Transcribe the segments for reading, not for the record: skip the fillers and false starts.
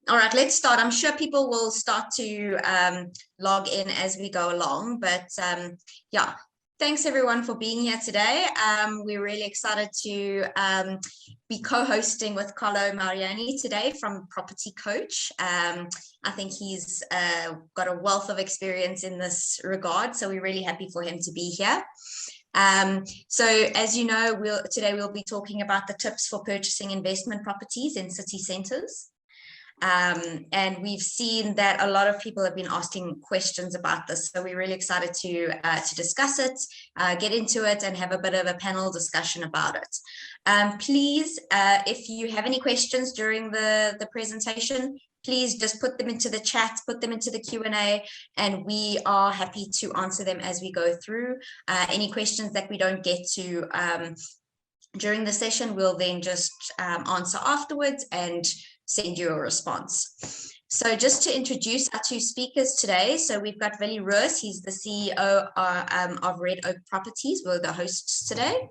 All right, let's start. I'm sure people will start to log in as we go along, but yeah, thanks everyone for being here today. We're really excited to be co-hosting with Carlo Mariani today from Property Coach. I think he's got a wealth of experience in this regard, so we're really happy for him to be here. So as you know, today we'll be talking about the tips for purchasing investment properties in city centres. And we've seen that a lot of people have been asking questions about this, so we're really excited to discuss it, get into it, and have a bit of a panel discussion about it. Please, if you have any questions during the presentation, please just put them into the chat, put them into the Q&A, and we are happy to answer them as we go through. Any questions that we don't get to during the session, we'll then just answer afterwards and send you a response. So just to introduce our two speakers today, so we've got Willie Roos, he's the CEO of Red Oak Properties. We're the hosts today.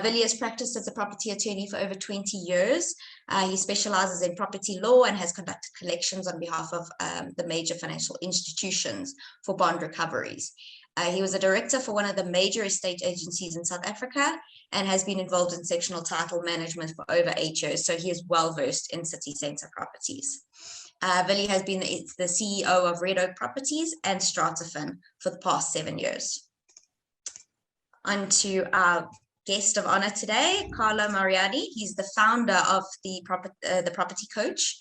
Willie has practiced as a property attorney for over 20 years. He specializes in property law and has conducted collections on behalf of the major financial institutions for bond recoveries. He was a director for one of the major estate agencies in South Africa and has been involved in sectional title management for over 8 years. So he is well versed in city centre properties. Willie has been the CEO of Red Oak Properties and Stratafin for the past 7 years. On to our guest of honor today, Carlo Mariani. He's the founder of the Property Coach.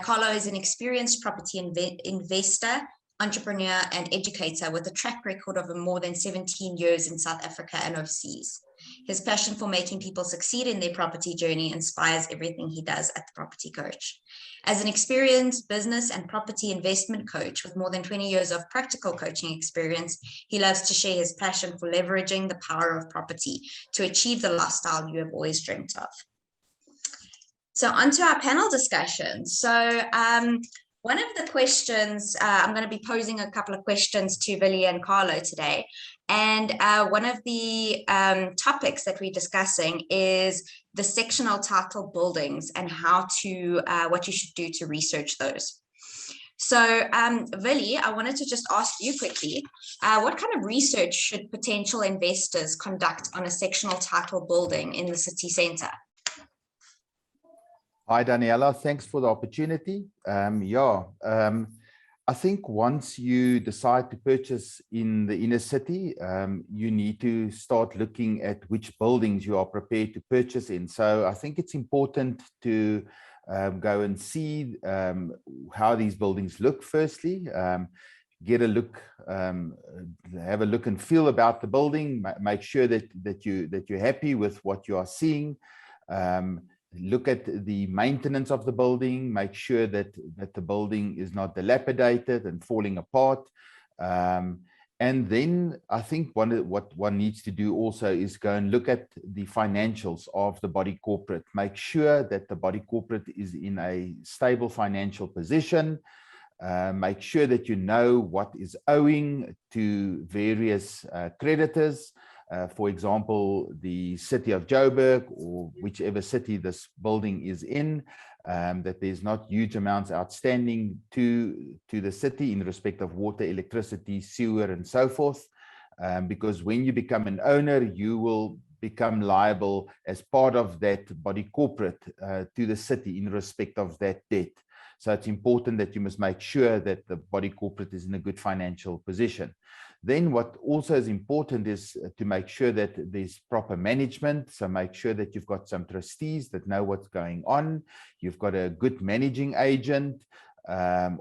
Carlo is an experienced property investor, entrepreneur and educator with a track record of more than 17 years in South Africa and overseas. His passion for making people succeed in their property journey inspires everything he does at the Property Coach. As an experienced business and property investment coach with more than 20 years of practical coaching experience, he loves to share his passion for leveraging the power of property to achieve the lifestyle you have always dreamt of. So onto our panel discussion. So one of the questions, I'm going to be posing a couple of questions to Willie and Carlo today. And one of the topics that we're discussing is the sectional title buildings and what you should do to research those. So Willie, I wanted to just ask you quickly, what kind of research should potential investors conduct on a sectional title building in the city centre? Hi, Daniela. Thanks for the opportunity. I think once you decide to purchase in the inner city, you need to start looking at which buildings you are prepared to purchase in. So I think it's important to go and see how these buildings look firstly. Get a look, have a look and feel about the building. Make sure that you're happy with what you are seeing. Look at the maintenance of the building, make sure that the building is not dilapidated and falling apart. And then I think what one needs to do also is go and look at the financials of the body corporate. Make sure that the body corporate is in a stable financial position. Make sure that you know what is owing to various creditors. For example, the city of Joburg or whichever city this building is in, that there's not huge amounts outstanding to the city in respect of water, electricity, sewer, and so forth. Because when you become an owner, you will become liable as part of that body corporate to the city in respect of that debt. So it's important that you must make sure that the body corporate is in a good financial position. Then what also is important is to make sure that there's proper management. So make sure that you've got some trustees that know what's going on. You've got a good managing agent,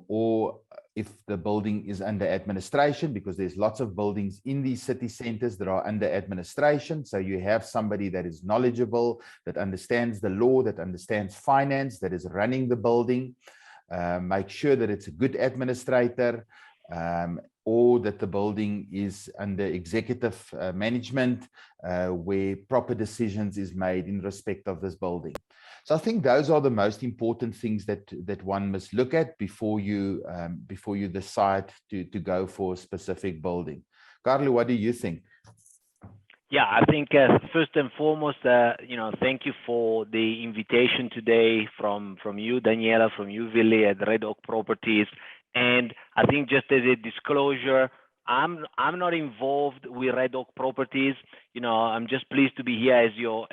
or if the building is under administration, because there's lots of buildings in these city centers that are under administration. So you have somebody that is knowledgeable, that understands the law, that understands finance, that is running the building. Make sure that it's a good administrator, or that the building is under executive management, where proper decisions is made in respect of this building. So I think those are the most important things that one must look at before you decide to go for a specific building. Carlo, what do you think? Yeah, I think first and foremost, thank you for the invitation today from you, Daniela, from you, Willie, at Red Oak Properties. And I think just as a disclosure, I'm not involved with Red Oak Properties. I'm just pleased to be here as your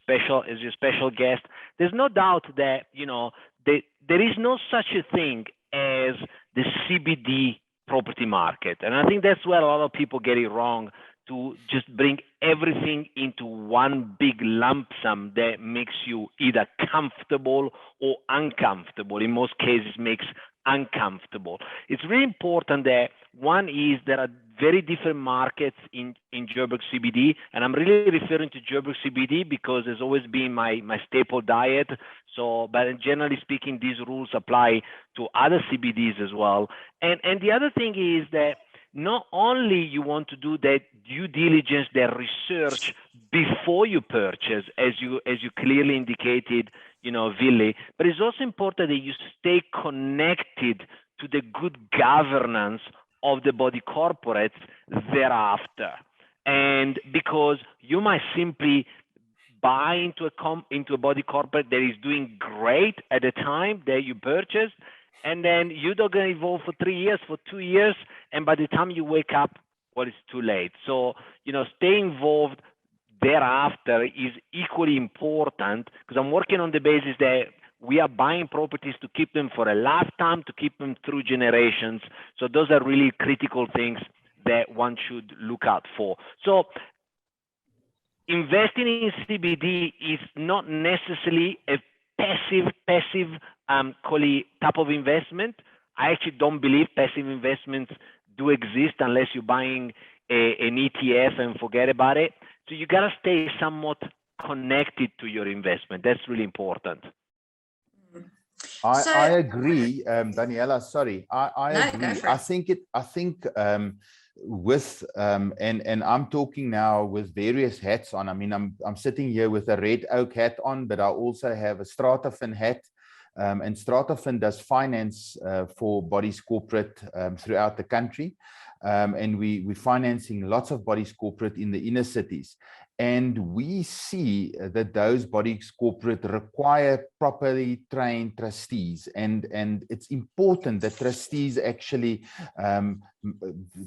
special guest. There's no doubt that there is no such a thing as the CBD property market, and I think that's where a lot of people get it wrong, to just bring everything into one big lump sum that makes you either comfortable or uncomfortable. In most cases, makes uncomfortable. It's really important that one is there are very different markets in Joburg CBD, and I'm really referring to Joburg CBD because it's always been my staple diet. So, but generally speaking, these rules apply to other CBDs as well. And the other thing is that not only you want to do that due diligence, that research before you purchase, as you clearly indicated, Willie, but it's also important that you stay connected to the good governance of the body corporates thereafter. And because you might simply buy into a body corporate that is doing great at the time that you purchase, and then you're not going to evolve for 3 years, for 2 years, and by the time you wake up, well, it's too late. So, stay involved thereafter is equally important, because I'm working on the basis that we are buying properties to keep them for a lifetime, to keep them through generations. So those are really critical things that one should look out for. So investing in CBD is not necessarily a passive type of investment. I actually don't believe passive investments do exist unless you're buying an ETF and forget about it. So you gotta stay somewhat connected to your investment. That's really important. I agree, Daniela. Sorry, I agree. I think with and I'm talking now with various hats on. I mean, I'm sitting here with a Red Oak hat on, but I also have a Stratafin hat. And Stratafin does finance for bodies corporate throughout the country. And we're financing lots of bodies corporate in the inner cities. And we see that those bodies corporate require properly trained trustees. And it's important that trustees actually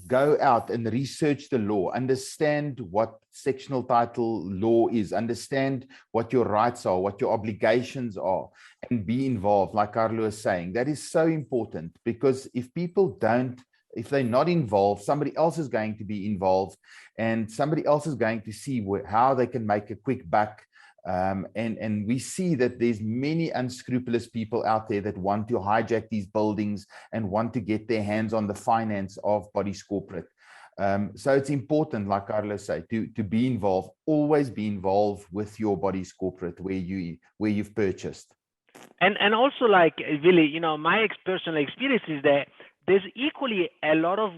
go out and research the law, understand what sectional title law is, understand what your rights are, what your obligations are, and be involved, like Carlo is saying. That is so important, because if people don't, if they're not involved, somebody else is going to be involved, and somebody else is going to see how they can make a quick buck. And we see that there's many unscrupulous people out there that want to hijack these buildings and want to get their hands on the finance of bodies corporate. So it's important, like Carlos said, to be involved, always be involved with your bodies corporate where you've purchased. And also, like Willie, my personal experience is that there's equally a lot of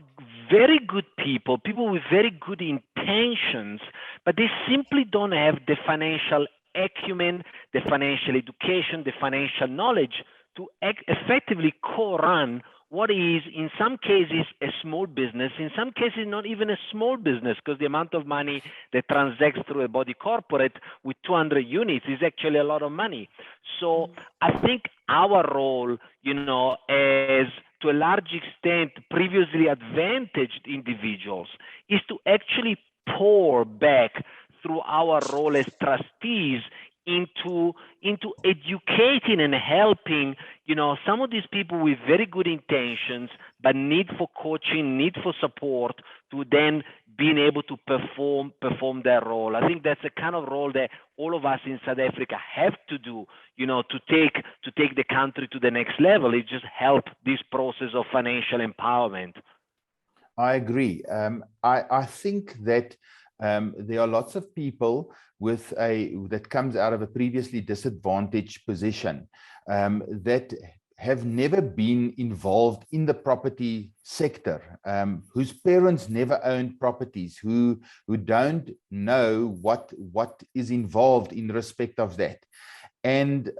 very good people with very good intentions, but they simply don't have the financial acumen, the financial education, the financial knowledge to effectively co-run what is, in some cases, a small business, in some cases, not even a small business, because the amount of money that transacts through a body corporate with 200 units is actually a lot of money. So I think our role, as to a large extent previously advantaged individuals, is to actually pour back through our role as trustees into educating and helping, some of these people with very good intentions, but need for coaching, need for support, to then being able to perform their role. I think that's the kind of role that all of us in South Africa have to do, to take the country to the next level. It just help this process of financial empowerment. I agree. I think that there are lots of people that comes out of a previously disadvantaged position that have never been involved in the property sector, whose parents never owned properties, who don't know what is involved in respect of that. And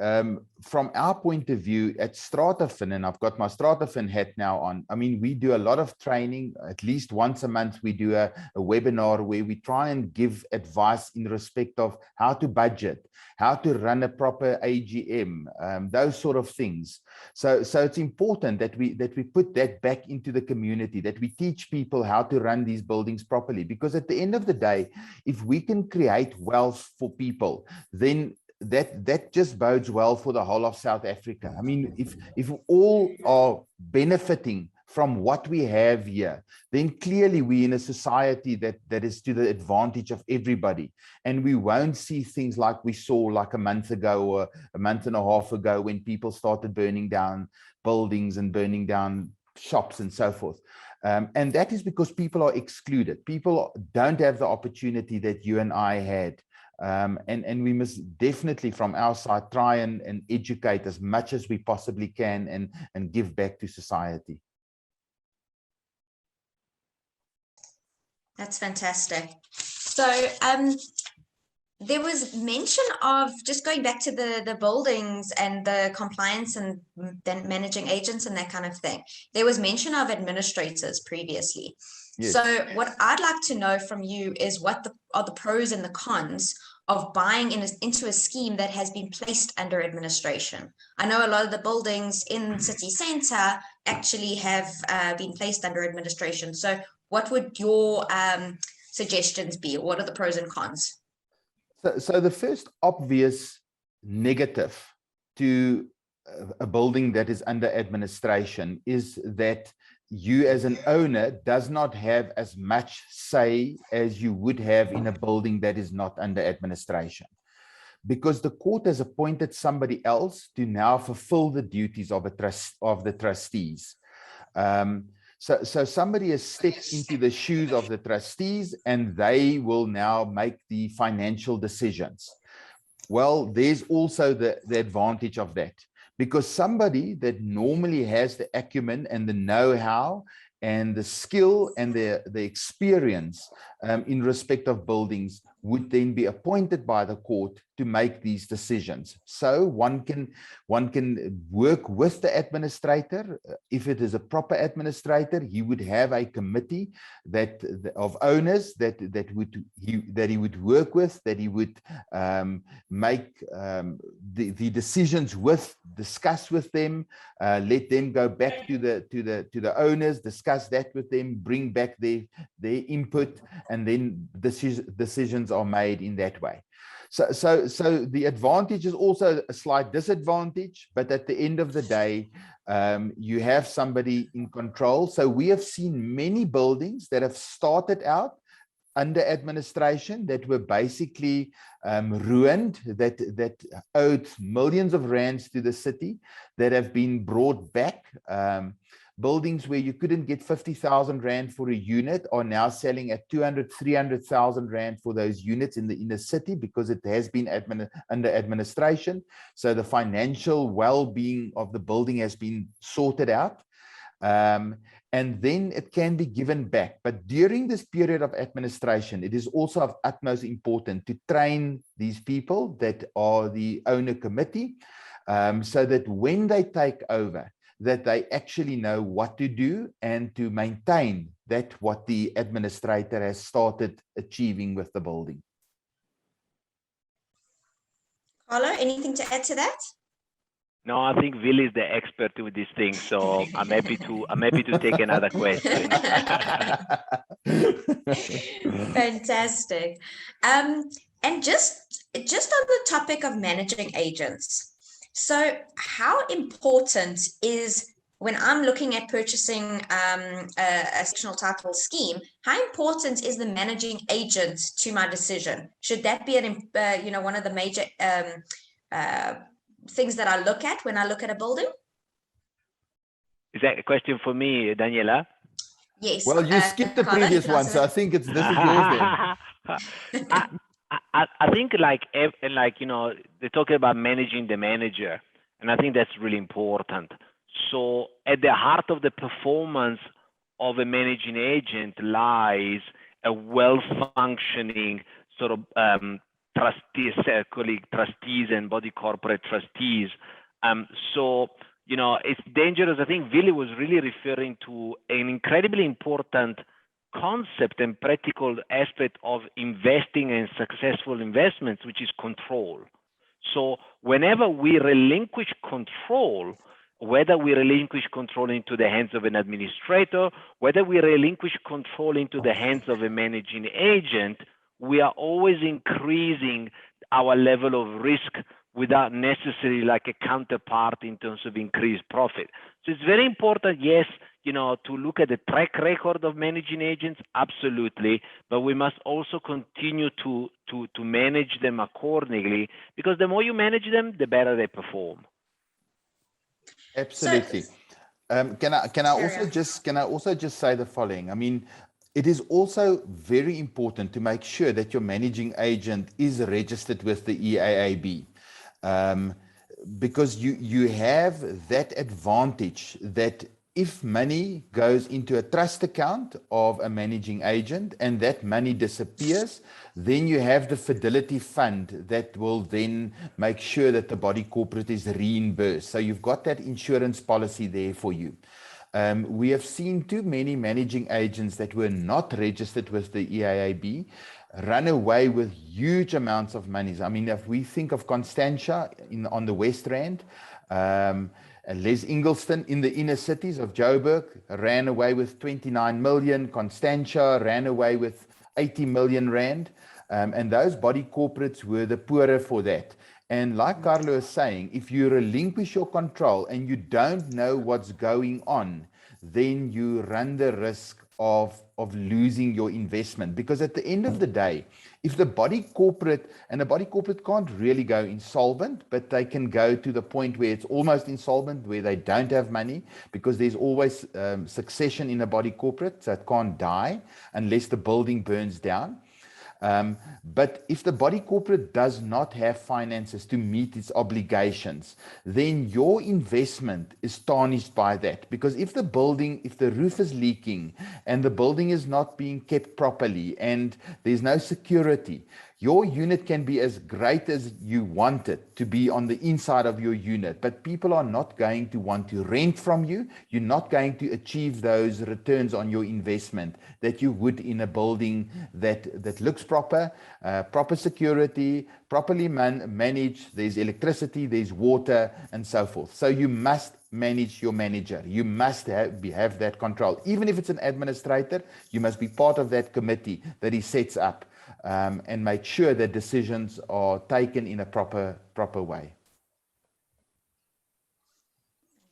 from our point of view at Stratafin, and I've got my Stratafin hat now on, I mean, we do a lot of training. At least once a month, we do a webinar where we try and give advice in respect of how to budget, how to run a proper AGM, those sort of things. So it's important that we put that back into the community, that we teach people how to run these buildings properly. Because at the end of the day, if we can create wealth for people, then that just bodes well for the whole of South Africa. I mean, if all are benefiting from what we have here, then clearly we're in a society that is to the advantage of everybody. And we won't see things like we saw like a month ago or a month and a half ago when people started burning down buildings and burning down shops and so forth. And that is because people are excluded. People don't have the opportunity that you and I had. And we must definitely from our side try and educate as much as we possibly can and give back to society. That's fantastic. So there was mention of, just going back to the buildings and the compliance and then managing agents and that kind of thing, there was mention of administrators previously. Yes. So what I'd like to know from you is what are the pros and the cons of buying into a scheme that has been placed under administration. I know a lot of the buildings in city centre actually have been placed under administration. So what would your suggestions be? What are the pros and cons? So the first obvious negative to a building that is under administration is that you as an owner does not have as much say as you would have in a building that is not under administration, because the court has appointed somebody else to now fulfill the duties of the trustees. So somebody has stepped into the shoes of the trustees and they will now make the financial decisions. Well, there's also the advantage of that, because somebody that normally has the acumen and the know-how and the skill and the experience in respect of buildings would then be appointed by the court to make these decisions. So one can work with the administrator. If it is a proper administrator, he would have a committee of owners that he would work with, that he would make the decisions with, discuss with them, let them go back to the owners, discuss that with them, bring back their input, and then decisions are made in that way. So the advantage is also a slight disadvantage, but at the end of the day, you have somebody in control. So we have seen many buildings that have started out under administration that were basically ruined, that owed millions of rands to the city, that have been brought back. Buildings where you couldn't get 50,000 rand for a unit are now selling at 200, 300,000 rand for those units in the inner city, because it has been under administration. So the financial well-being of the building has been sorted out. And then it can be given back. But during this period of administration, it is also of utmost importance to train these people that are the owner committee, so that when they take over, that they actually know what to do and to maintain that what the administrator has started achieving with the building. Carlo, anything to add to that? No, I think Willie is the expert with these things, so I'm happy to take another question. Fantastic. And just on the topic of managing agents, so how important is, when I'm looking at purchasing a sectional title scheme, how important is the managing agent to my decision? Should that be one of the major things that I look at when I look at a building? Is that a question for me, Daniela? Yes. Well, you skipped the previous one, so I think this is yours then. I think they're talking about managing the manager, and I think that's really important. So at the heart of the performance of a managing agent lies a well-functioning sort of trustees, colleague trustees and body corporate trustees. So, you know, it's dangerous. I think Willie was really referring to an incredibly important concept and practical aspect of investing and successful investments, which is control. So whenever we relinquish control, whether we relinquish control into the hands of an administrator, whether we relinquish control into the hands of a managing agent, we are always increasing our level of risk without necessarily like a counterpart in terms of increased profit. So it's very important, yes, you know, to look at the track record of managing agents, absolutely, but we must also continue to manage them accordingly, because the more you manage them, the better they perform. Absolutely. Can I also just say the following? I mean, it is also very important to make sure that your managing agent is registered with the EAAB, because you have that advantage that if money goes into a trust account of a managing agent and that money disappears, then you have the fidelity fund that will then make sure that the body corporate is reimbursed. So you've got that insurance policy there for you. We have seen too many managing agents that were not registered with the EAAB run away with huge amounts of money. I mean, if we think of Constantia on the West Rand, Les Ingelston in the inner cities of Joburg ran away with 29 million. Constantia ran away with 80 million rand. And those body corporates were the poorer for that. And like Carlo is saying, if you relinquish your control and you don't know what's going on, then you run the risk of losing your investment. Because at the end of the day, if the body corporate, and a body corporate can't really go insolvent, but they can go to the point where it's almost insolvent, where they don't have money, because there's always succession in a body corporate, so it can't die unless the building burns down. But if the body corporate does not have finances to meet its obligations, then your investment is tarnished by that. Because if the roof is leaking and the building is not being kept properly and there's no security, your unit can be as great as you want it to be on the inside of your unit, but people are not going to want to rent from you. You're not going to achieve those returns on your investment that you would in a building that looks proper, proper security, properly managed, there's electricity, there's water, and so forth. So you must manage your manager. You must have that control. Even if it's an administrator, you must be part of that committee that he sets up. And make sure that decisions are taken in a proper way.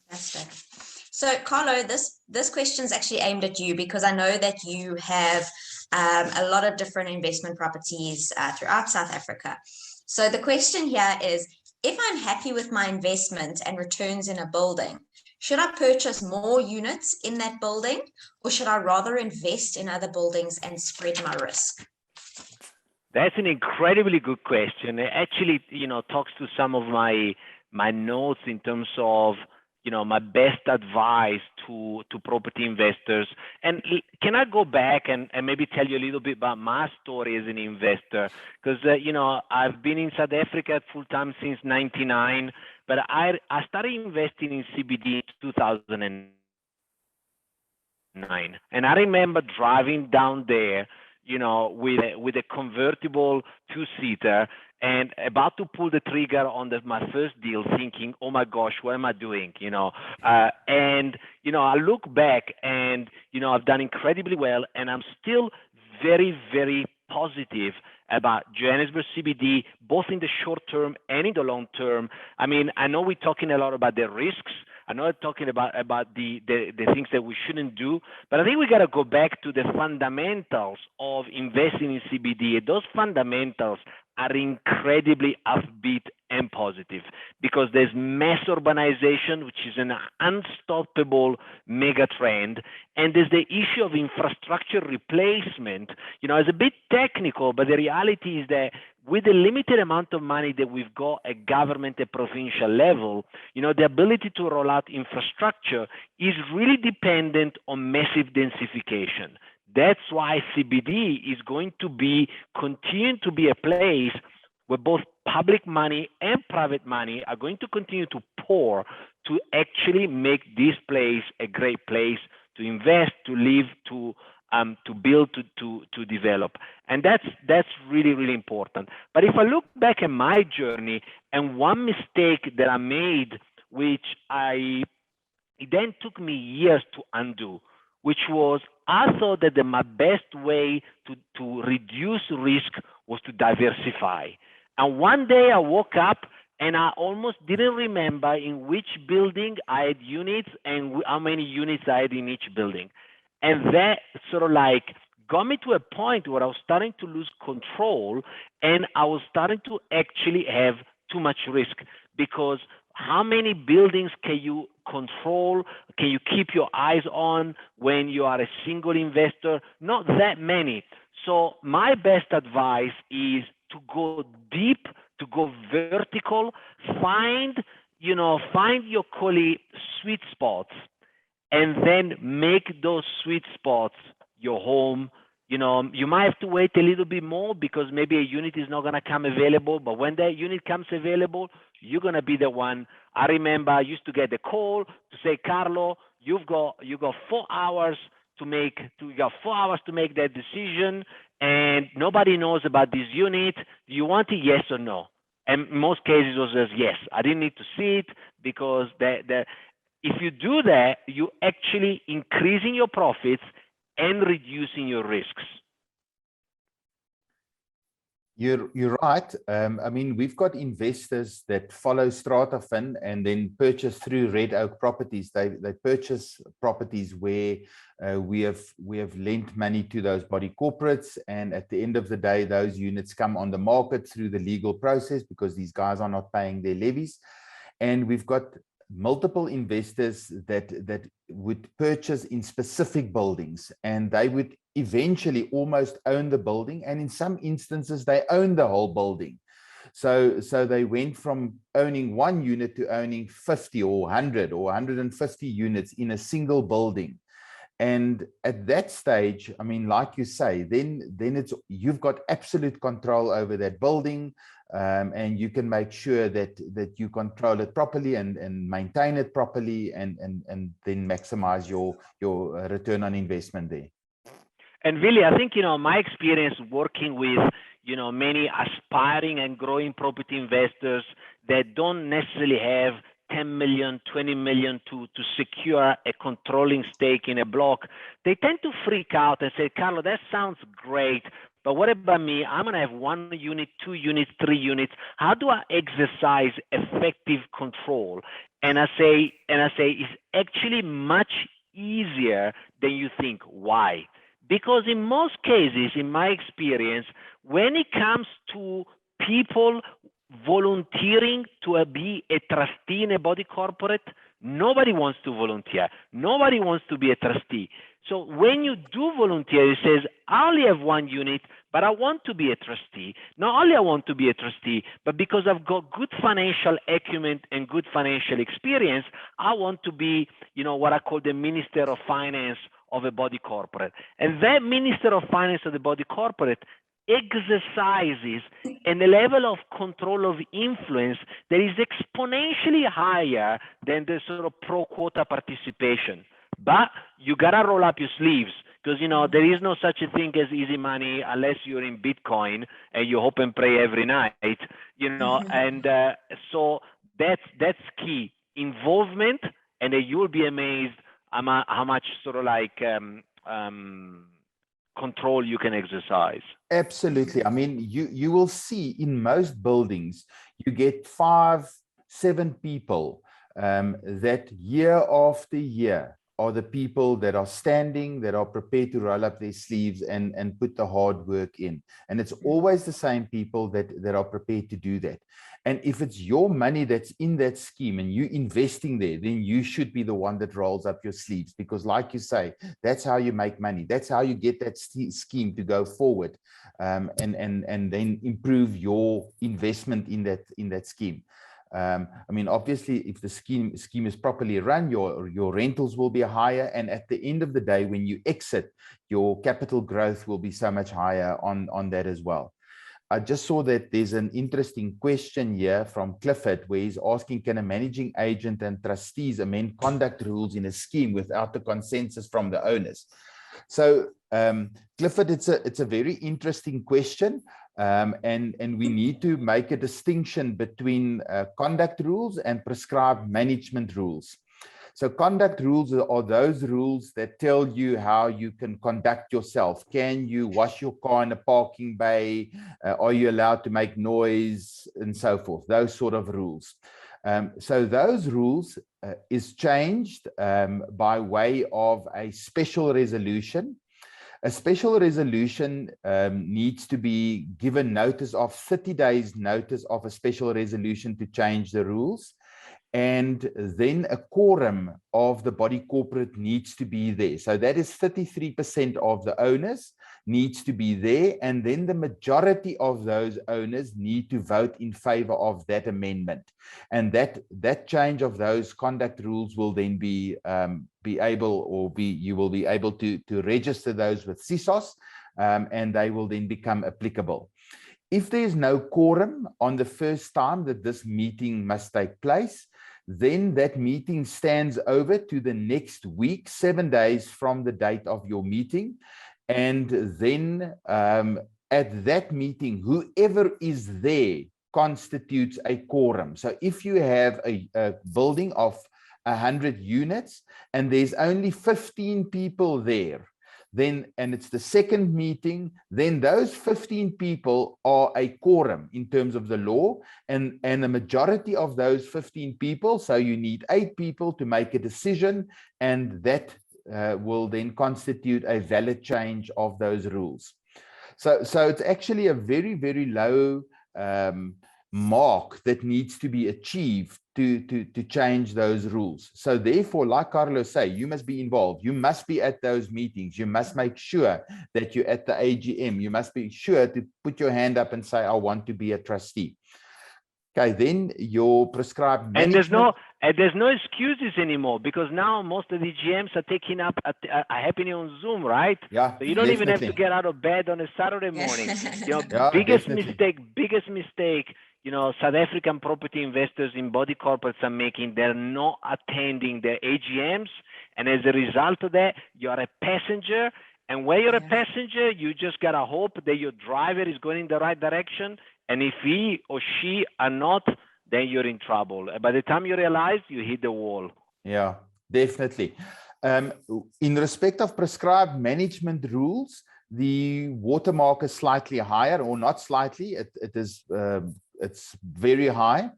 Fantastic. So, Carlo, this question is actually aimed at you, because I know that you have a lot of different investment properties throughout South Africa. So the question here is, if I'm happy with my investment and returns in a building, should I purchase more units in that building, or should I rather invest in other buildings and spread my risk? That's an incredibly good question. It actually, you know, talks to some of my notes in terms of, you know, my best advice to property investors. And can I go back and maybe tell you a little bit about my story as an investor? Because, you know, I've been in South Africa full time since '99, but I started investing in CBD in 2009. And I remember driving down there, you know, with a convertible two-seater and about to pull the trigger on my first deal, thinking, oh my gosh, what am I doing? You know, and, you know, I look back and, you know, I've done incredibly well, and I'm still very, very positive about Johannesburg CBD, both in the short term and in the long term. I mean, I know we're talking a lot about the risks. I know I'm talking about the things that we shouldn't do, but I think we got to go back to the fundamentals of investing in CBD. Those fundamentals are incredibly upbeat and positive, because there's mass urbanization, which is an unstoppable mega trend, and there's the issue of infrastructure replacement. You know, it's a bit technical, but the reality is that with the limited amount of money that we've got at government and provincial level, you know, the ability to roll out infrastructure is really dependent on massive densification. That's why CBD is going to be continuing to be a place where both public money and private money are going to continue to pour to actually make this place a great place to invest, to live, to build, to develop. And that's really, really important. But if I look back at my journey, and one mistake that I made, which it then took me years to undo, which was I thought that my best way to reduce risk was to diversify. And one day I woke up and I almost didn't remember in which building I had units and how many units I had in each building. And that sort of like got me to a point where I was starting to lose control, and I was starting to actually have too much risk, because how many buildings can you control, can you keep your eyes on when you are a single investor? Not that many. So my best advice is to go deep, to go vertical, find your sweet spots, and then make those sweet spots your home. You might have to wait a little bit more because maybe a unit is not going to come available, but when that unit comes available, you're going to be the one. I remember I used to get the call to say, Carlo, you got 4 hours to make that decision, and nobody knows about this unit. Do you want it, yes or no? And in most cases it was just yes. I didn't need to see it, because if you do that, you're actually increasing your profits and reducing your risks. You're right. I mean, we've got investors that follow StrataFin and then purchase through Red Oak Properties. They purchase properties where we have lent money to those body corporates, and at the end of the day, those units come on the market through the legal process because these guys are not paying their levies. And we've got multiple investors that would purchase in specific buildings, and they would eventually almost own the building, and in some instances they own the whole building. So they went from owning one unit to owning 50 or 100 or 150 units in a single building. And at that stage, I mean, like you say, then you've got absolute control over that building, and you can make sure that you control it properly and maintain it properly, and then maximize your return on investment there. And Willie, I think, my experience working with, many aspiring and growing property investors that don't necessarily have 10 million, 20 million to secure a controlling stake in a block, they tend to freak out and say, Carlo, that sounds great, but what about me? I'm going to have 1 unit, 2 units, 3 units. How do I exercise effective control? And I say it's actually much easier than you think. Why? Because in most cases, in my experience, when it comes to people volunteering to be a trustee in a body corporate, nobody wants to volunteer. Nobody wants to be a trustee. So when you do volunteer, it says, I only have 1 unit, but I want to be a trustee. Not only I want to be a trustee, but because I've got good financial acumen and good financial experience, I want to be, what I call the Minister of Finance of a body corporate. And that Minister of Finance of the body corporate exercises a level of control of influence that is exponentially higher than the sort of pro quota participation. But you gotta roll up your sleeves, because there is no such a thing as easy money unless you're in Bitcoin and you hope and pray every night, and so that's key. Involvement, and you'll be amazed how much sort of like control you can exercise. Absolutely. I mean, you will see in most buildings, you get 5, 7 people that year after year are the people that are standing, that are prepared to roll up their sleeves and put the hard work in. And it's always the same people that are prepared to do that. And if it's your money that's in that scheme and you're investing there, then you should be the one that rolls up your sleeves, because like you say, that's how you make money. That's how you get that scheme to go forward, and then improve your investment in that scheme. I mean, obviously, if the scheme is properly run, your rentals will be higher, and at the end of the day, when you exit, your capital growth will be so much higher on that as well. I just saw that there's an interesting question here from Clifford, where he's asking, can a managing agent and trustees amend conduct rules in a scheme without the consensus from the owners? So, Clifford, it's a very interesting question, and we need to make a distinction between conduct rules and prescribed management rules. So conduct rules are those rules that tell you how you can conduct yourself. Can you wash your car in a parking bay? Are you allowed to make noise, and so forth? Those sort of rules. So those rules is changed by way of a special resolution. A special resolution needs to be given notice of 30 days notice of a special resolution to change the rules. And then a quorum of the body corporate needs to be there. So that is 33% of the owners needs to be there. And then the majority of those owners need to vote in favor of that amendment. And that change of those conduct rules will then you will be able to register those with CISOS, and they will then become applicable. If there is no quorum on the first time that this meeting must take place, then that meeting stands over to the next week, 7 days from the date of your meeting. And then at that meeting, whoever is there constitutes a quorum. So if you have a building of 100 units and there's only 15 people there, and it's the second meeting, then those 15 people are a quorum in terms of the law, and the majority of those 15 people, so you need 8 people to make a decision, and that will then constitute a valid change of those rules. So it's actually a very, very low mark that needs to be achieved to change those rules. So therefore, like Carlo say, you must be involved. You must be at those meetings. You must make sure that you're at the AGM. You must be sure to put your hand up and say, I want to be a trustee. Okay, then your prescribed management. And there's no excuses anymore, because now most of the GMs are taking up are happening on Zoom, right? Yeah, so you don't even have to get out of bed on a Saturday morning. Yeah, biggest mistake, South African property investors in body corporates are making, they're not attending their AGMs. And as a result of that, you're a passenger. And when you're a passenger, you just got to hope that your driver is going in the right direction. And if he or she are not, then you're in trouble. By the time you realize, you hit the wall. Yeah, definitely. In respect of prescribed management rules, the watermark is slightly higher, or not slightly. It's very high.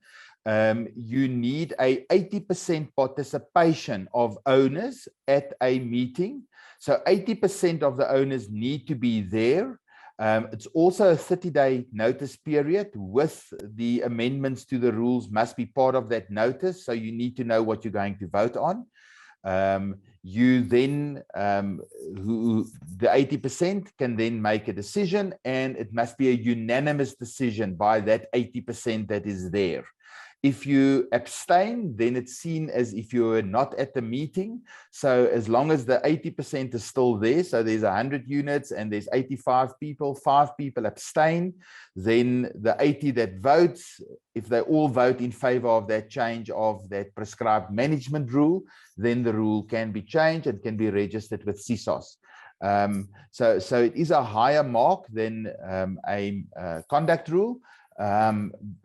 You need a 80% participation of owners at a meeting. So 80% of the owners need to be there. It's also a 30-day notice period, with the amendments to the rules must be part of that notice. So you need to know what you're going to vote on. You then, the 80% can then make a decision, and it must be a unanimous decision by that 80% that is there. If you abstain, then it's seen as if you were not at the meeting. So as long as the 80% is still there, so there's 100 units and there's 85 people, 5 people abstain, then the 80 that votes, if they all vote in favor of that change of that prescribed management rule, then the rule can be changed and can be registered with CISOS. So it is a higher mark than a conduct rule.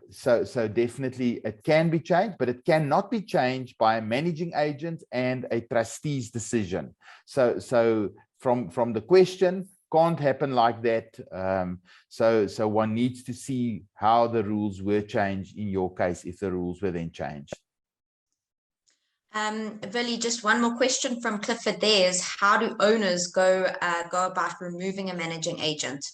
So definitely it can be changed, but it cannot be changed by a managing agent and a trustee's decision. So from the question, can't happen like that. So one needs to see how the rules were changed in your case, if the rules were then changed. Willie, just one more question from Clifford there is, how do owners go about removing a managing agent?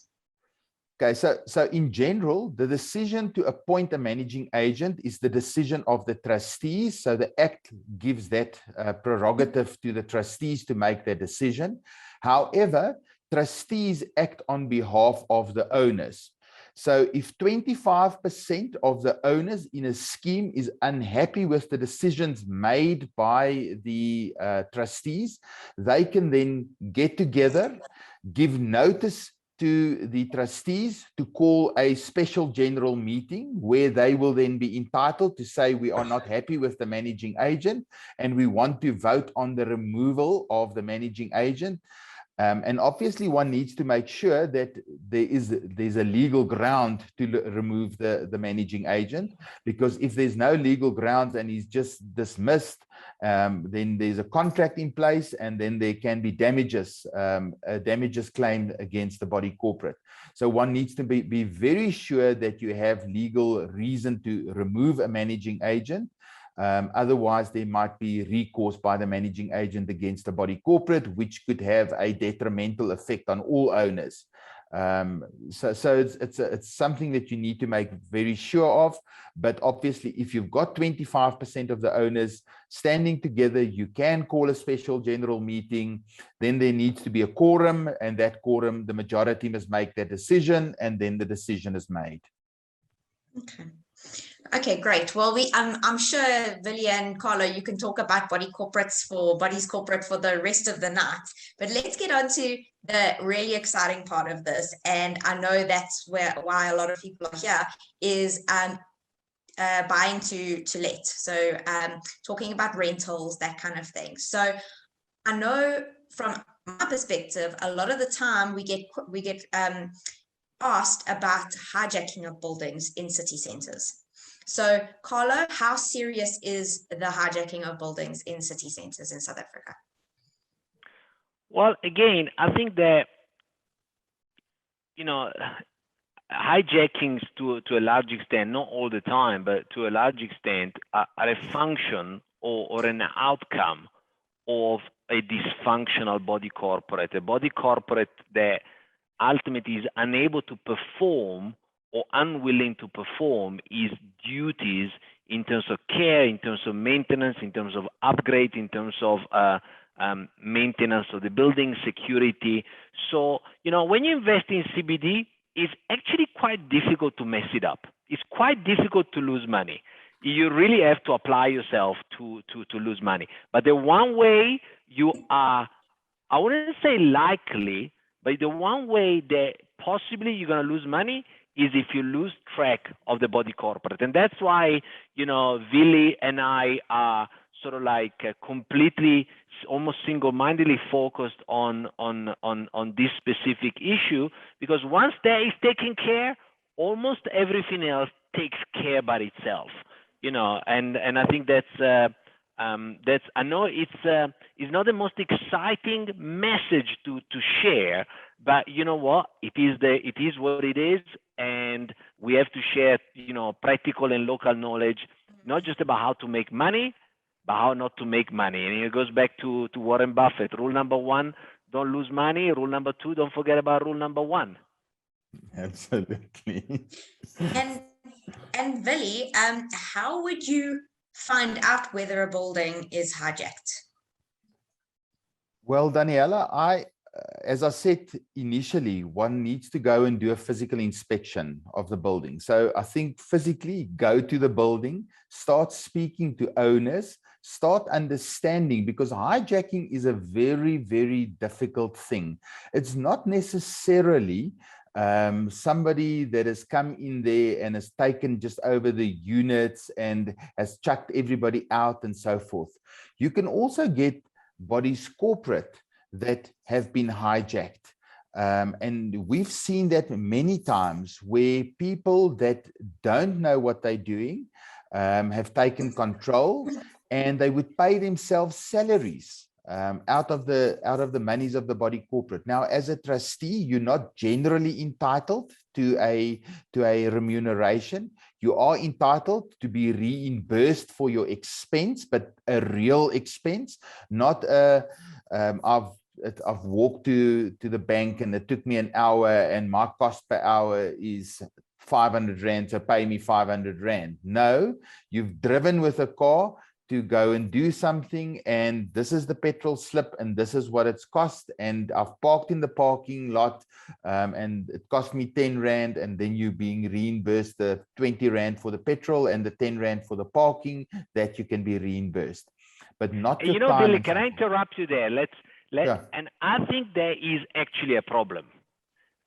Okay, so in general, the decision to appoint a managing agent is the decision of the trustees. So the Act gives that prerogative to the trustees to make their decision. However, trustees act on behalf of the owners. So if 25% of the owners in a scheme is unhappy with the decisions made by the trustees, they can then get together, give notice to the trustees to call a special general meeting where they will then be entitled to say we are not happy with the managing agent and we want to vote on the removal of the managing agent. And obviously one needs to make sure that there's a legal ground to remove the managing agent, because if there's no legal grounds and he's just dismissed, then there's a contract in place and then there can be damages, a damages claim against the body corporate. So one needs to be very sure that you have legal reason to remove a managing agent. Otherwise, there might be recourse by the managing agent against the body corporate, which could have a detrimental effect on all owners. So it's something that you need to make very sure of. But obviously, if you've got 25% of the owners standing together, you can call a special general meeting. Then there needs to be a quorum, and that quorum, the majority must make that decision, and then the decision is made. Okay. Okay, great. Well, I'm sure Willie and Carlo, you can talk about bodies corporate for the rest of the night, but let's get on to the really exciting part of this. And I know that's why a lot of people are here is buying to let. So talking about rentals, that kind of thing. So I know from my perspective, a lot of the time we get asked about hijacking of buildings in city centers. So, Carlo, how serious is the hijacking of buildings in city centers in South Africa? Well, again, I think that, hijackings to a large extent, not all the time, but to a large extent, are a function or an outcome of a dysfunctional body corporate, a body corporate that ultimately is unable to perform or unwilling to perform its duties in terms of care, in terms of maintenance, in terms of upgrade, in terms of maintenance of the building, security. So, when you invest in CBD, it's actually quite difficult to mess it up. It's quite difficult to lose money. You really have to apply yourself to lose money. But the one way you are, I wouldn't say likely, but the one way that possibly you're going to lose money is if you lose track of the body corporate. And that's why, Willie and I are sort of like completely, almost single-mindedly focused on this specific issue, because once that is taken care, almost everything else takes care by itself, and I think that's I know it's not the most exciting message to share, but you know what? It is what it is, and we have to share, practical and local knowledge, not just about how to make money, but how not to make money. And it goes back to Warren Buffett. Rule number 1, don't lose money. Rule number 2, don't forget about rule number 1. Absolutely. And Willie, how would you find out whether a building is hijacked? Well, Daniela, as I said initially, one needs to go and do a physical inspection of the building. So I think physically go to the building, start speaking to owners, start understanding, because hijacking is a very, very difficult thing. It's not necessarily somebody that has come in there and has taken just over the units and has chucked everybody out and so forth. You can also get bodies corporate that have been hijacked. And we've seen that many times where people that don't know what they're doing have taken control, and they would pay themselves salaries out of the monies of the body corporate. Now, as a trustee, you're not generally entitled to a remuneration. You are entitled to be reimbursed for your expense, but a real expense, not I've walked to the bank and it took me an hour and my cost per hour is 500 Rand, so pay me 500 Rand. No, you've driven with a car to go and do something, and this is the petrol slip and this is what it's cost, and I've parked in the parking lot and it cost me 10 Rand, and then you're being reimbursed the 20 Rand for the petrol and the 10 Rand for the parking that you can be reimbursed, but not the time. Billy, can I interrupt you there? Let's yeah. And I think there is actually a problem.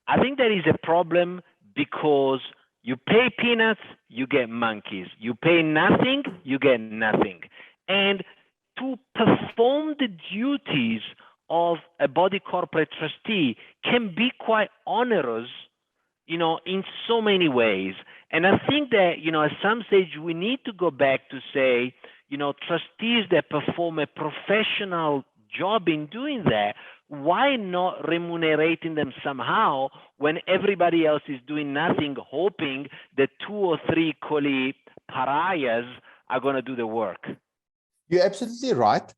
I think there is a problem because you pay peanuts, you get monkeys. You pay nothing, you get nothing. And to perform the duties of a body corporate trustee can be quite onerous, in so many ways. And I think that, at some stage we need to go back to say, trustees that perform a professional job in doing that, why not remunerating them somehow when everybody else is doing nothing, hoping that 2 or 3 pariahs are going to do the work? You're absolutely right.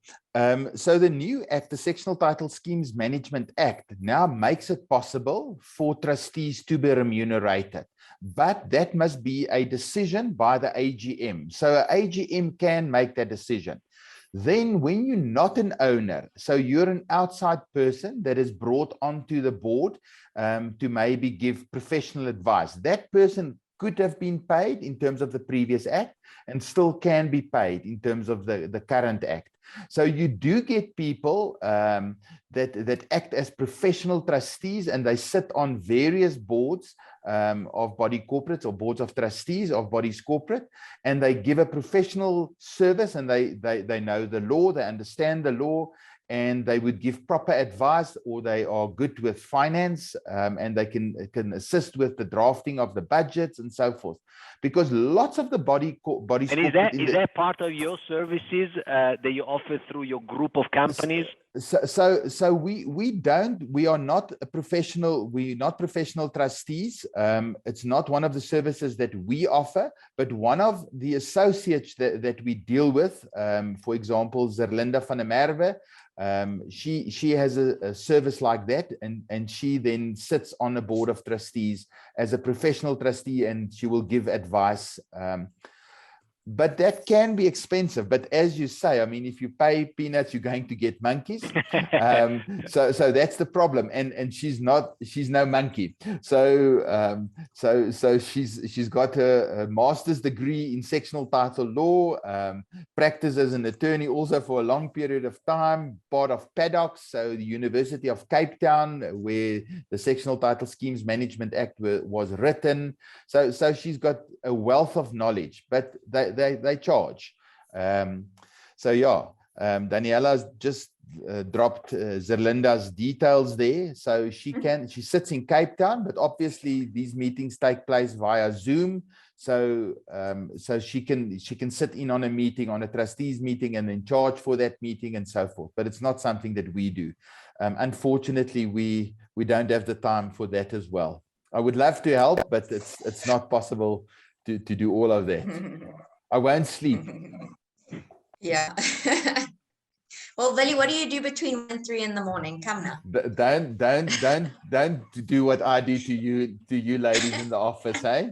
So the new act, the Sectional Title Schemes Management Act, now makes it possible for trustees to be remunerated. But that must be a decision by the AGM. So an AGM can make that decision. Then when you're not an owner, so you're an outside person that is brought onto the board to maybe give professional advice, that person could have been paid in terms of the previous act and still can be paid in terms of the current act. So you do get people that act as professional trustees, and they sit on various boards of body corporates or boards of trustees of bodies corporate, and they give a professional service, and they know the law, they understand the law, and they would give proper advice, or they are good with finance, and they can assist with the drafting of the budgets and so forth. Because lots of the bodies. And is that part of your services that you offer through your group of companies? So we are not a professional. We're not professional trustees. It's not one of the services that we offer, but one of the associates that we deal with. For example, Zerlinda van der Merwe. She has a service like that, and she then sits on a board of trustees as a professional trustee, and she will give advice. But that can be expensive. But as you say, I mean, if you pay peanuts, you're going to get monkeys. So that's the problem. And she's no monkey. So she's got a master's degree in sectional title law, practiced as an attorney also for a long period of time, part of PADOX, so the University of Cape Town, where the Sectional Title Schemes Management Act was written. So she's got a wealth of knowledge, but they charge. Daniela's just dropped Zerlinda's details there. So she sits in Cape Town, but obviously these meetings take place via Zoom. So she can sit in on a meeting, on a trustees meeting, and then charge for that meeting and so forth. But it's not something that we do. Unfortunately, we don't have the time for that as well. I would love to help, but it's not possible to do all of that. I won't sleep. Yeah. Well, Willie, what do you do between 1 and 3 in the morning? Come now. Don't do what I do to you ladies in the office, eh?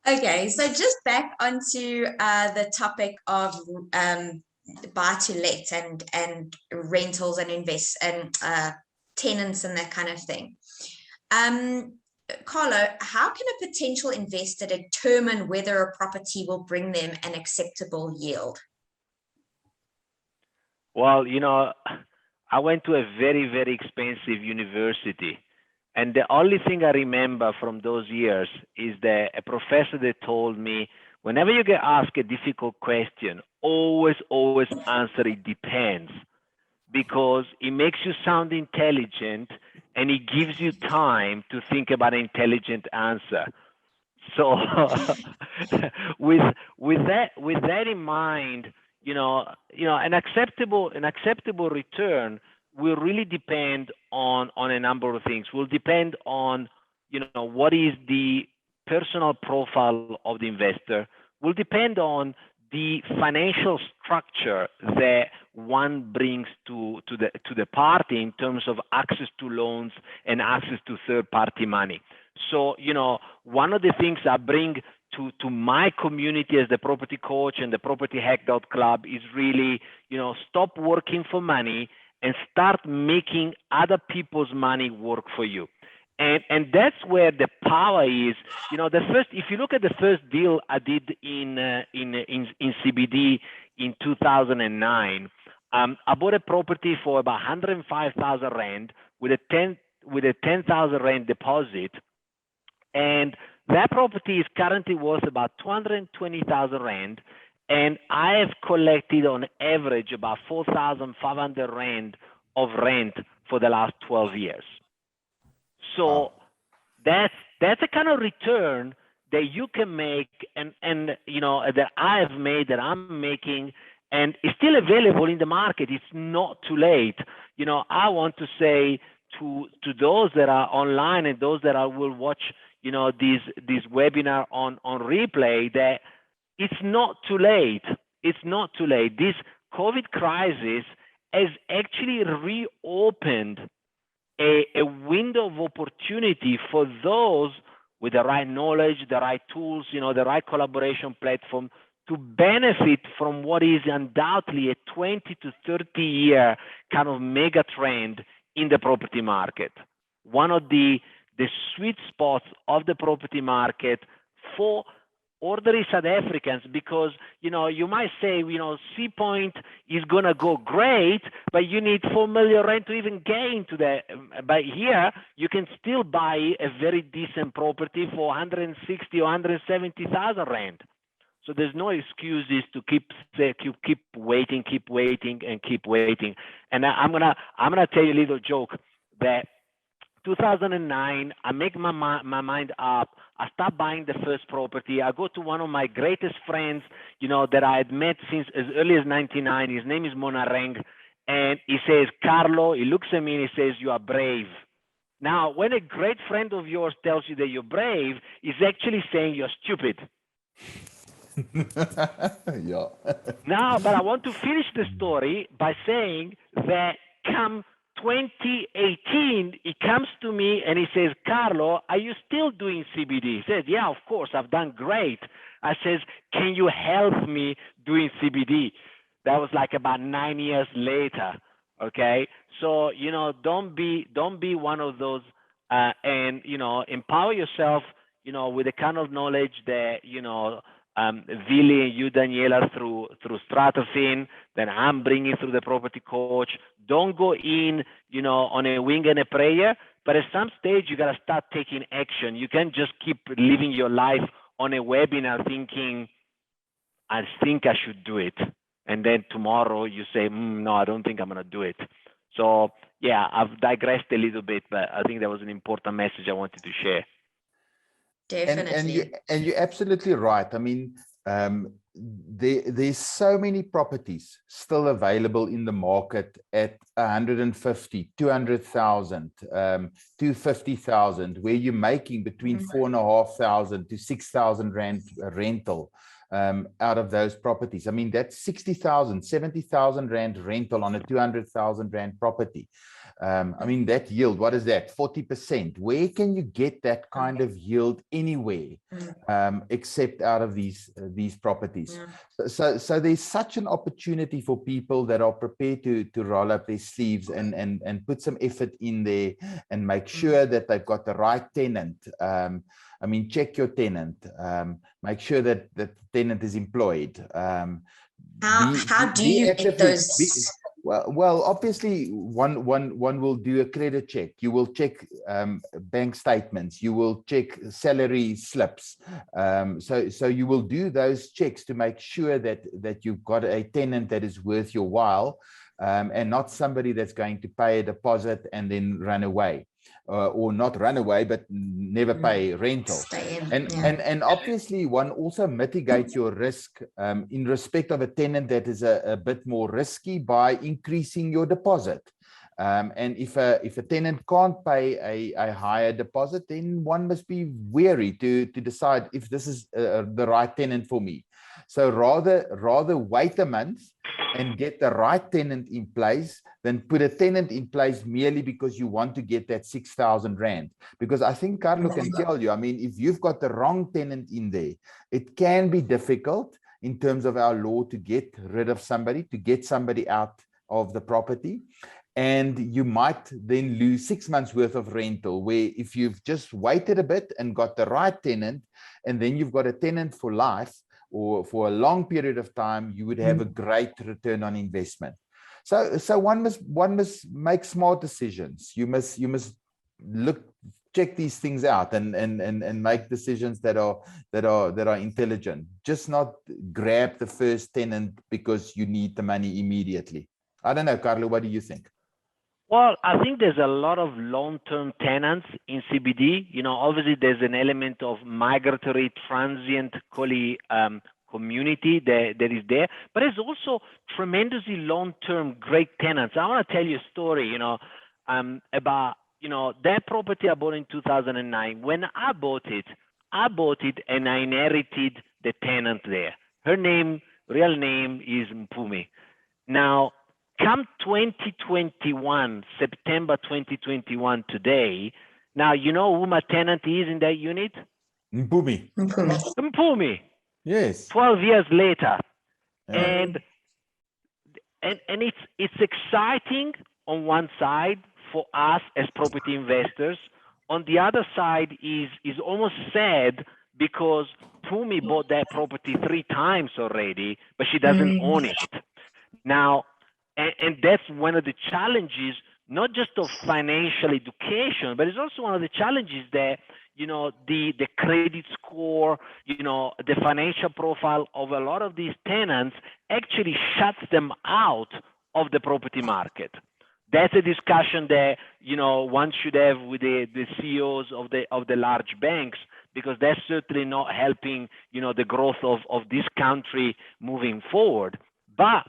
Okay, so just back onto the topic of buy to let and rentals and invest and tenants and that kind of thing. Carlo, how can a potential investor determine whether a property will bring them an acceptable yield? Well, I went to a very, very expensive university. And the only thing I remember from those years is that a professor that told me, whenever you get asked a difficult question, always answer it depends, because it makes you sound intelligent and it gives you time to think about an intelligent answer. So with that in mind, an acceptable return will really depend on a number of things. Will depend on what is the personal profile of the investor. Will depend on the financial structure that one brings to the party in terms of access to loans and access to third-party money. So, one of the things I bring to my community as the property coach and the Property Hack Club is really, stop working for money and start making other people's money work for you. And that's where the power is. If you look at the first deal I did in CBD in 2009, I bought a property for about 105,000 rand with a 10,000 rand deposit, and that property is currently worth about 220,000 rand, and I have collected on average about 4,500 rand of rent for the last 12 years. So that's a kind of return that you can make, and you know, that I have made, that I'm making, and it's still available in the market. It's not too late. You know, I want to say to those that are online and those that will watch, you know, this webinar on replay, that it's not too late. It's not too late. This COVID crisis has actually reopened a window of opportunity for those with the right knowledge, the right tools, you know, the right collaboration platform to benefit from what is undoubtedly a 20 to 30 year kind of mega trend in the property market. One of the sweet spots of the property market for ordinary South Africans, because, you know, you might say, you know, Sea Point is going to go great, but you need 4 million rand to even get into that. But here, you can still buy a very decent property for 160 or 170,000 rand. So there's no excuses to keep waiting, and keep waiting. And I'm gonna tell you a little joke that 2009, I make my mind up. I start buying the first property. I go to one of my greatest friends, you know, that I had met since as early as 99. His name is Monareng. And he says, Carlo, he looks at me and he says, you are brave. Now, when a great friend of yours tells you that you're brave, he's actually saying you're stupid. Yeah. Now, but I want to finish the story by saying that come 2018, he comes to me and he says, Carlo, are you still doing CBD? He says, yeah, of course, I've done great. I says, can you help me doing CBD? That was like about 9 years later. Okay. So, you know, don't be one of those, and, you know, empower yourself, you know, with the kind of knowledge that, you know, Willie and you, Daniela, through Stratofin, then I'm bringing through the property coach. Don't go in, you know, on a wing and a prayer, but at some stage you got to start taking action. You can't just keep living your life on a webinar thinking, I think I should do it. And then tomorrow you say, no, I don't think I'm going to do it. So yeah, I've digressed a little bit, but I think that was an important message I wanted to share. Definitely. And you're absolutely right. I mean, there's so many properties still available in the market at 150, 200,000, 250,000, where you're making between 4,500 to 6,000 rand rental out of those properties. I mean, that's 60,000, 70,000 rand rental on a 200,000 rand property. I mean, that yield, what is that? 40%. Where can you get that kind of yield anywhere, except out of these properties? So there's such an opportunity for people that are prepared to roll up their sleeves and put some effort in there and make sure that they've got the right tenant. I mean, check your tenant. Make sure that the tenant is employed. How do you get those? Well, obviously, one will do a credit check. You will check bank statements. You will check salary slips. So you will do those checks to make sure that you've got a tenant that is worth your while, and not somebody that's going to pay a deposit and then run away, or not run away, but never pay rental. And obviously, one also mitigates your risk in respect of a tenant that is a bit more risky by increasing your deposit. And if a tenant can't pay a higher deposit, then one must be wary to decide if this is the right tenant for me. So rather wait a month and get the right tenant in place than put a tenant in place merely because you want to get that 6,000 rand. Because I think Carlo can tell you, I mean, if you've got the wrong tenant in there, it can be difficult in terms of our law to get rid of somebody, to get somebody out of the property. And you might then lose 6 months worth of rental, where if you've just waited a bit and got the right tenant, and then you've got a tenant for life or for a long period of time, you would have a great return on investment. So one must make smart decisions. You must check these things out and make decisions that are intelligent. Just not grab the first tenant because you need the money immediately. I don't know, Carlo, what do you think? Well, I think there's a lot of long-term tenants in CBD. You know, obviously there's an element of migratory transient community that is there, but there's also tremendously long-term great tenants. I want to tell you a story, you know, about, you know, that property I bought in 2009. When I bought it and I inherited the tenant there. Her real name is Mpumi. Now, come 2021, September 2021 today, now you know who my tenant is in that unit? Mpumi. Mpumi. Yes. 12 years later. Yeah. And it's exciting on one side for us as property investors. On the other side is almost sad because Mpumi bought that property 3 times already, but she doesn't own it. Now, and that's one of the challenges, not just of financial education, but it's also one of the challenges that, you know, the credit score, you know, the financial profile of a lot of these tenants actually shuts them out of the property market. That's a discussion that, you know, one should have with the CEOs of the large banks, because that's certainly not helping, you know, the growth of this country moving forward. But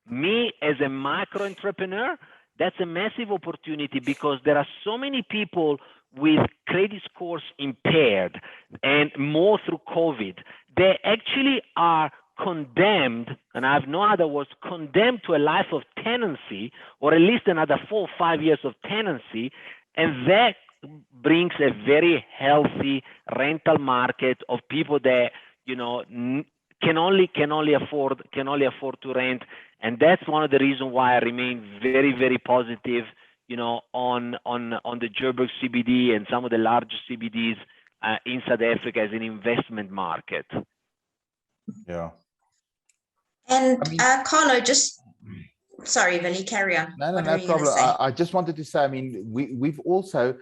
me as a micro entrepreneur, that's a massive opportunity, because there are so many people with credit scores impaired, and more through COVID. They actually are condemned, and I have no other words, condemned to a life of tenancy, or at least another 4 or 5 years of tenancy, and that brings a very healthy rental market of people that, you know, can only afford to rent. And that's one of the reasons why I remain very, very positive, you know, on the Joburg CBD and some of the larger CBDs in South Africa as an investment market. Yeah. And Carlo, sorry, Willie, carry on. No problem. I just wanted to say, I mean, we've also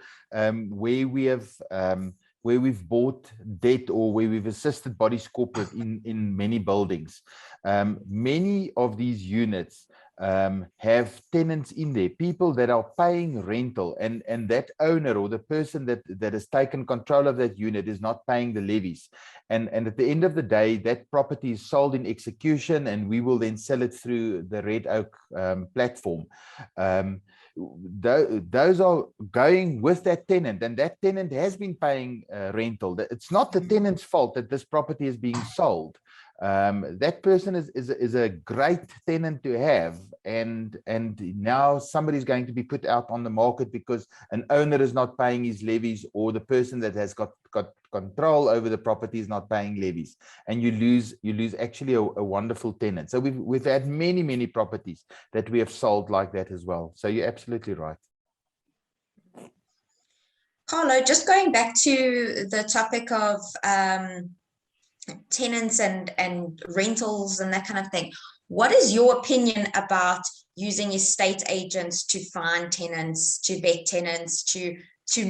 where we've bought debt or where we've assisted Bodies Corporate in many buildings. Many of these units have tenants in there, people that are paying rental, and that owner or the person that has taken control of that unit is not paying the levies. And at the end of the day, that property is sold in execution, and we will then sell it through the Red Oak platform. Those are going with that tenant, and that tenant has been paying rental. It's not the tenant's fault that this property is being sold. That person is a great tenant to have, and now somebody's going to be put out on the market because an owner is not paying his levies, or the person that has got control over the property is not paying levies, and you lose actually a wonderful tenant. So we've had many properties that we have sold like that as well. So you're absolutely right. Carlo, just going back to the topic of tenants and rentals and that kind of thing, what is your opinion about using estate agents to find tenants, to vet tenants, to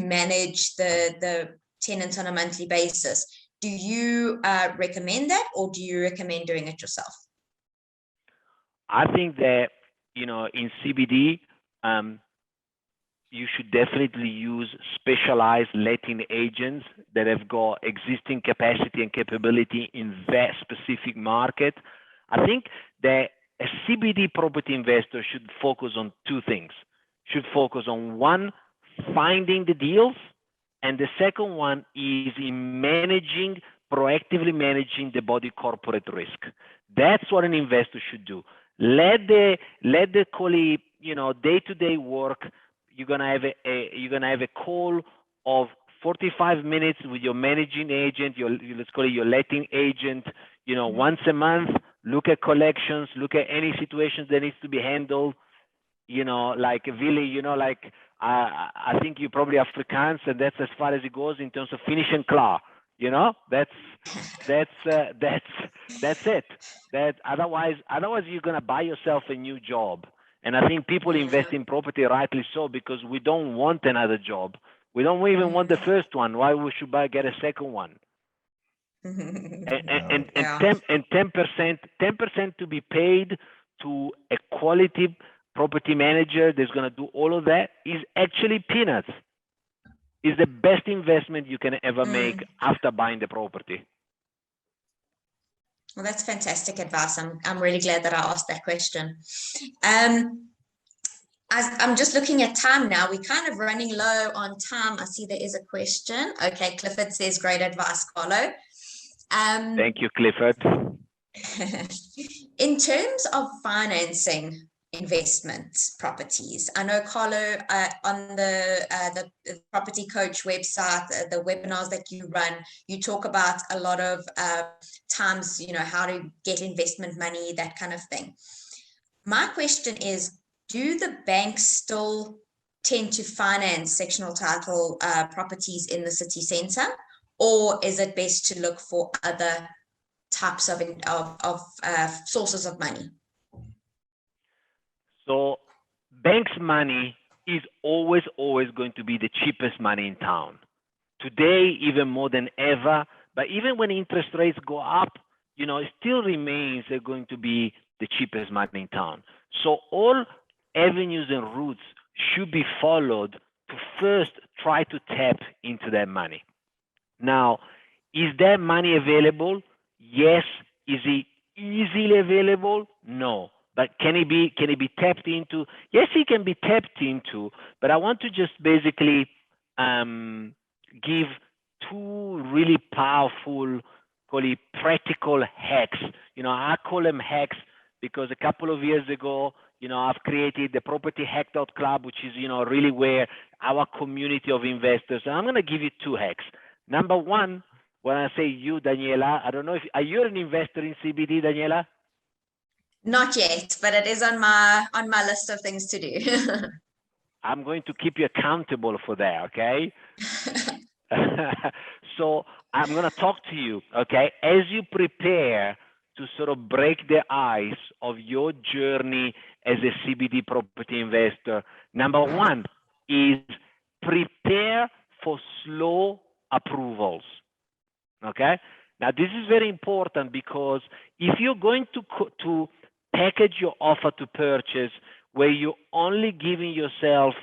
manage the tenants on a monthly basis? Do you recommend that, or do you recommend doing it yourself? I think that, you know, in CBD, you should definitely use specialized letting agents that have got existing capacity and capability in that specific market. I think that a CBD property investor should focus on 2 things. Should focus on, 1, finding the deals, and the second one is in proactively managing the body corporate risk. That's what an investor should do. Let the colleague, you know, day-to-day work. You're gonna have a call of 45 minutes with your managing agent, let's call it your letting agent, you know, once a month. Look at collections, look at any situations that needs to be handled. You know, like Willie, you know, like I think you're probably Afrikaans, and that's as far as it goes in terms of finishing klaar. You know, that's it. That otherwise you're gonna buy yourself a new job. And I think people invest in property rightly so, because we don't want another job. We don't even want the first one. Why we should get a second one? And 10% to be paid to a quality property manager that's going to do all of that is actually peanuts. Is the best investment you can ever make after buying the property. Well, that's fantastic advice. I'm really glad that I asked that question. I'm just looking at time now. We're kind of running low on time. I see there is a question. Okay, Clifford says, great advice, Carlo. Thank you, Clifford. In terms of financing investment properties, I know, Carlo, on the Property Coach website, the webinars that you run, you talk about a lot of times, you know, how to get investment money, that kind of thing. My question is, do the banks still tend to finance sectional title properties in the city centre, or is it best to look for other types of sources of money? So banks' money is always going to be the cheapest money in town. Today, even more than ever, but even when interest rates go up, you know, it still remains going to be the cheapest money in town. So all avenues and routes should be followed to first try to tap into that money. Now, is that money available? Yes. Is it easily available? No. But can it be tapped into? Yes, it can be tapped into, but I want to just basically give two really powerful, call it practical hacks. You know, I call them hacks because a couple of years ago, you know, I've created the Property Hack Club, which is, you know, really where our community of investors, and I'm going to give you two hacks. Number one, when I say you, Daniela, I don't know if, are you an investor in CBD, Daniela? Not yet, but it is on my list of things to do. I'm going to keep you accountable for that, okay? So I'm going to talk to you, okay, as you prepare to sort of break the ice of your journey as a CBD property investor. Number one is prepare for slow approvals, okay? Now, this is very important because if you're going to package your offer to purchase where you're only giving yourself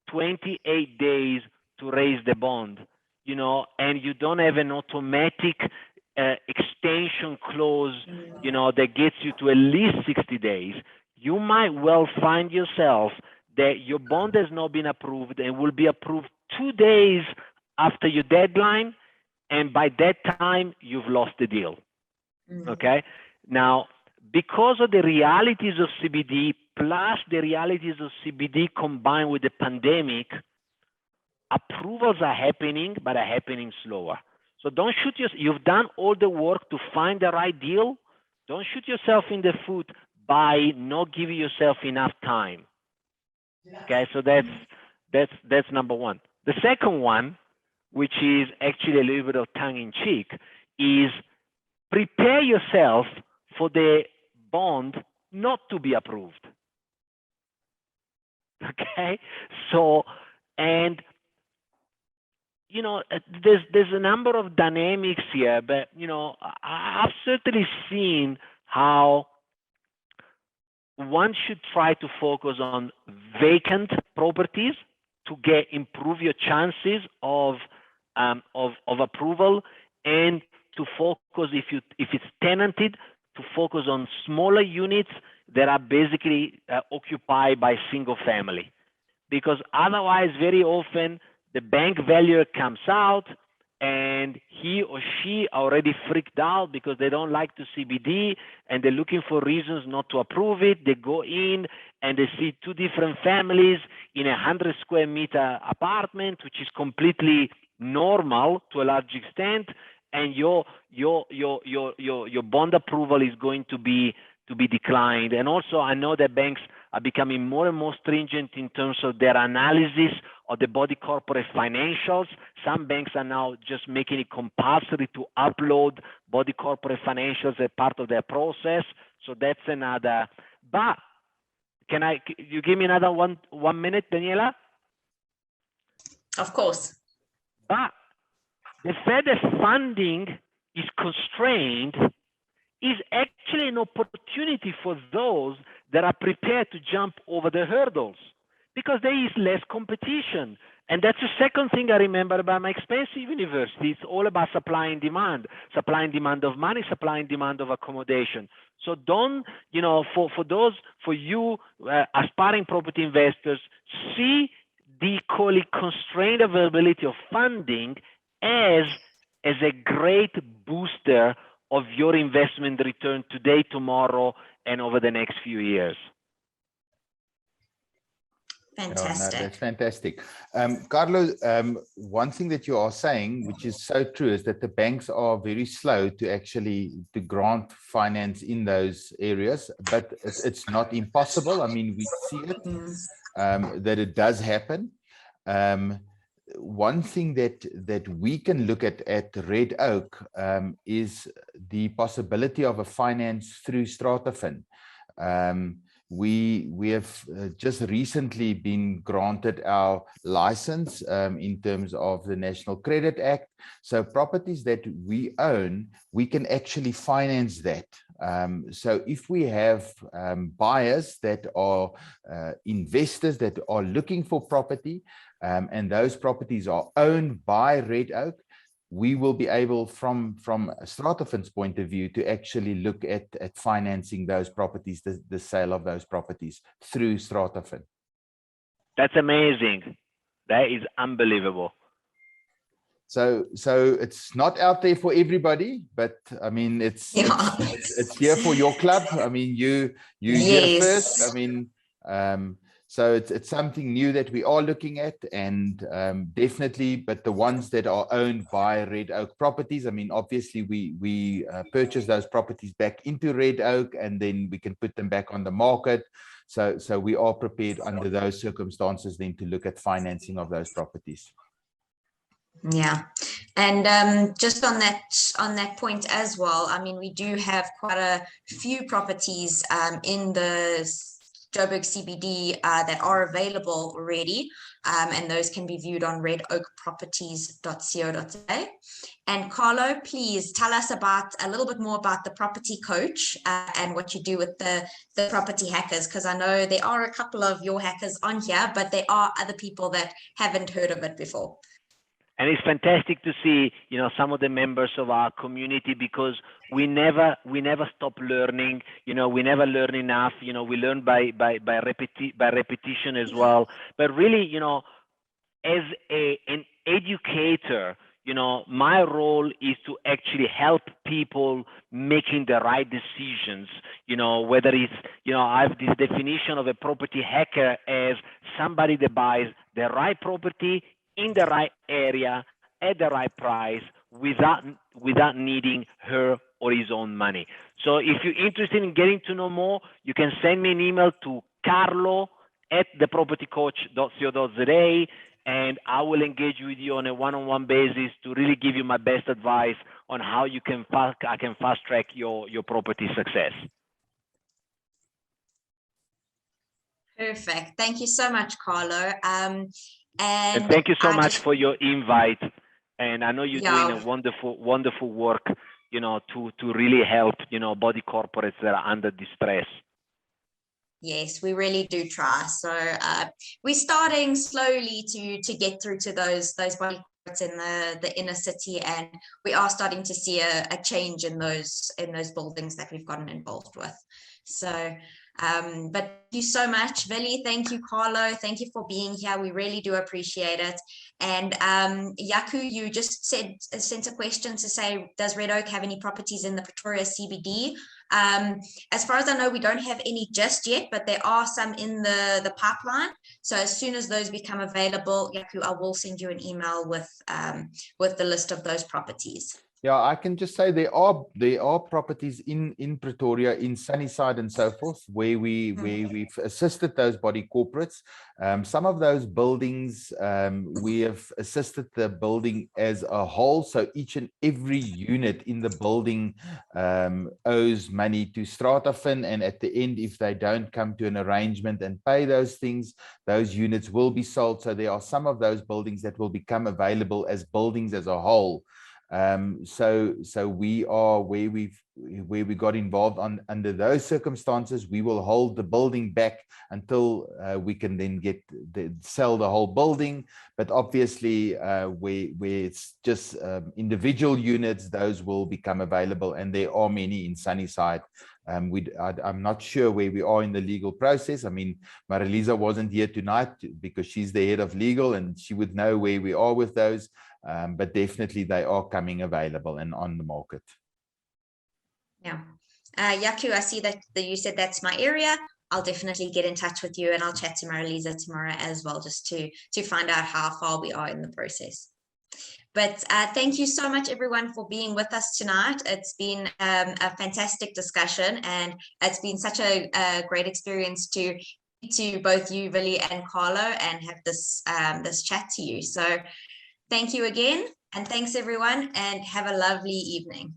28 days to raise the bond, you know, and you don't have an automatic extension clause, you know, that gets you to at least 60 days, you might well find yourself that your bond has not been approved and will be approved 2 days after your deadline, and by that time, you've lost the deal, okay? Now, because of the realities of CBD, plus the realities of CBD combined with the pandemic, approvals are happening, but are happening slower. So don't shoot yourself. You've done all the work to find the right deal. Don't shoot yourself in the foot by not giving yourself enough time. Okay, so that's number one. The second one, which is actually a little bit of tongue-in-cheek, is prepare yourself for the bond not to be approved. Okay, so, and you know, there's a number of dynamics here, but you know, I've certainly seen how one should try to focus on vacant properties to improve your chances of approval, and to focus, if it's tenanted, to focus on smaller units that are basically occupied by single family, because otherwise very often the bank valuer comes out and he or she already freaked out because they don't like the CBD and they're looking for reasons not to approve it. They go in and they see two different families in a 100 square meter apartment, which is completely normal to a large extent, and your bond approval is going to be declined. And also, I know that banks are becoming more and more stringent in terms of their analysis of the body corporate financials. Some banks are now just making it compulsory to upload body corporate financials as part of their process. So that's another. But you give me another one minute, Daniela? Of course. But the fact that funding is constrained is actually an opportunity for those that are prepared to jump over the hurdles, because there is less competition. And that's the second thing I remember about my expensive university. It's all about supply and demand of money, supply and demand of accommodation. So don't, for you aspiring property investors, see the constrained availability of funding as a great booster of your investment return today, tomorrow, and over the next few years. Fantastic. No, that's fantastic. Carlo, one thing that you are saying, which is so true, is that the banks are very slow to grant finance in those areas, but it's not impossible. I mean, we see it, that it does happen. One thing that we can look at Red Oak is the possibility of a finance through Stratafin. We have just recently been granted our license in terms of the National Credit Act. So properties that we own, we can actually finance that. So if we have buyers that are investors that are looking for property, and those properties are owned by Red Oak, we will be able, from Stratafin's point of view, to actually look at financing those properties, the sale of those properties through Stratafin. That's amazing. That is unbelievable. So it's not out there for everybody, but I mean, it's here for your club. I mean, you here first. I mean, so it's something new that we are looking at, and definitely, but the ones that are owned by Red Oak Properties, I mean, obviously we purchase those properties back into Red Oak, and then we can put them back on the market. So we are prepared under those circumstances then to look at financing of those properties. Yeah, and just on that point as well, I mean, we do have quite a few properties in the Joburg CBD that are available already, and those can be viewed on redoakproperties.co.za. And Carlo, please tell us a little bit more about the property coach and what you do with the property hackers, because I know there are a couple of your hackers on here, but there are other people that haven't heard of it before. And it's fantastic to see, some of the members of our community, because we never stop learning. We never learn enough. We learn by repetition as well. But really, as an educator, my role is to actually help people making the right decisions. Whether it's, I have this definition of a property hacker as somebody that buys the right property in the right area at the right price without needing her or his own money. So if you're interested in getting to know more, you can send me an email to carlo@thepropertycoach.co.za, and I will engage with you on a one-on-one basis to really give you my best advice on how I can fast track your property success. Perfect. Thank you so much, Carlo. And thank you so much for your invite. And I know you're doing a wonderful work, to really help, body corporates that are under distress. Yes, we really do try. So we're starting slowly to get through to those body corporates in the inner city, and we are starting to see a change in those buildings that we've gotten involved with. So but thank you so much, Willie. Thank you, Carlo. Thank you for being here. We really do appreciate it. And Yaku, you just sent a question to say, does Red Oak have any properties in the Pretoria CBD? As far as I know, we don't have any just yet, but there are some in the pipeline. So as soon as those become available, Yaku, I will send you an email with the list of those properties. Yeah, I can just say there are properties in Pretoria, in Sunnyside and so forth, where we've assisted those body corporates. Some of those buildings, we have assisted the building as a whole. So each and every unit in the building owes money to Stratafin, and at the end, if they don't come to an arrangement and pay those things, those units will be sold. So there are some of those buildings that will become available as buildings as a whole. So we are where we got involved under those circumstances. We will hold the building back until we can then sell the whole building. But obviously, where it's just individual units, those will become available, and there are many in Sunnyside. I'm not sure where we are in the legal process. I mean, Marilisa wasn't here tonight because she's the head of legal, and she would know where we are with those. But definitely they are coming available and on the market. Yeah. Yaku, I see that you said that's my area. I'll definitely get in touch with you, and I'll chat to Marilisa tomorrow as well, just to find out how far we are in the process. But thank you so much, everyone, for being with us tonight. It's been a fantastic discussion, and it's been such a great experience to both you, Willie, and Carlo, and have this chat to you. So thank you again, and thanks everyone, and have a lovely evening.